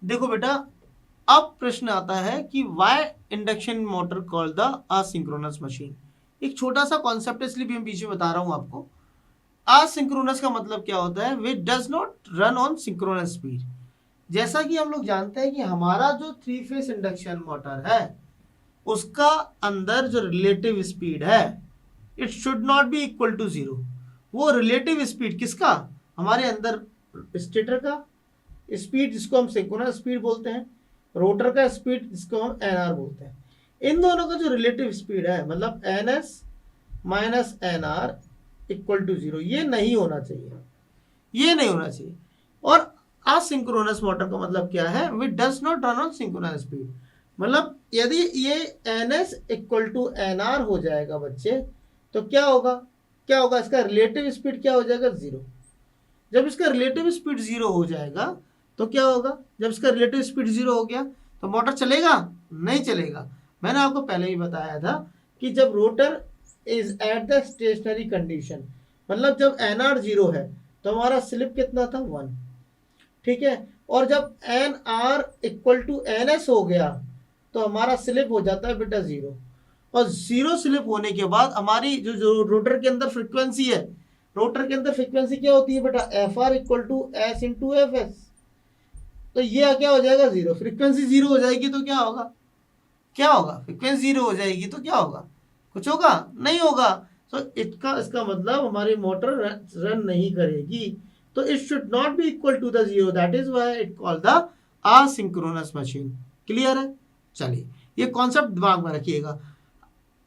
देखो बेटा, अब प्रश्न आता है कि why induction motor called the asynchronous machine. एक छोटा सा कॉन्सेप्ट है, इसलिए भी मैं पीछे बता रहा हूं आपको। असिंक्रोनस का मतलब क्या होता है? Which does not run on synchronous speed. जैसा कि हम लोग जानते हैं कि हमारा जो थ्री फेस इंडक्शन मोटर है उसका अंदर जो रिलेटिव स्पीड है it should not be equal to zero. वो रिलेटिव स्पीड किसका? हमारे अंदर स्टेटर का स्पीड जिसको हम सिंक्रोनस स्पीड बोलते हैं, रोटर का स्पीड जिसको हम एनआर बोलते हैं, इन दोनों का जो रिलेटिव स्पीड है मतलब N S minus N R equal to zero, ये नहीं होना चाहिए, ये नहीं होना चाहिए। और असिंक्रोनस मोटर का मतलब क्या है? Which does not run on synchronous speed. मतलब यदि ये N S equal to N R हो जाएगा बच्चे, तो क्या होगा? क्या होगा? इसका रिलेटिव स्पीड क्या हो जाएगा? जीरो। जब इसका रिलेटिव स्पीड जीरो हो जाएगा तो क्या होगा? जब इसका रिलेटिव स्पीड जीरो हो गया तो मोटर चलेगा? नहीं चलेगा। मैंने आपको पहले ही बताया था कि जब rotor is at the stationary condition, मतलब जब एन आर जीरो है तो हमारा स्लिप कितना था? वन। ठीक है। और जब N R equal to N S हो गया तो हमारा स्लिप हो जाता है बेटा जीरो। और जीरो स्लिप होने के बाद हमारी जो रोटर के अंदर फ्रीक्वेंसी है, रोटर के अंदर फ्रीक्वेंसी क्या होती है बेटा? F R equal to S into F S. तो ये क्या हो जाएगा? जीरो। फ्रीक्वेंसी जीरो हो जाएगी तो क्या होगा? क्या होगा? फ्रीक्वेंसी जीरो हो जाएगी तो क्या होगा? कुछ होगा? नहीं होगा। तो इसका मतलब हमारी मोटर रन नहीं करेगी। तो it should not be equal to the zero, that is why it called the asynchronous machine. Clear है? चलिए, ये कॉन्सेप्ट दिमाग में रखिएगा।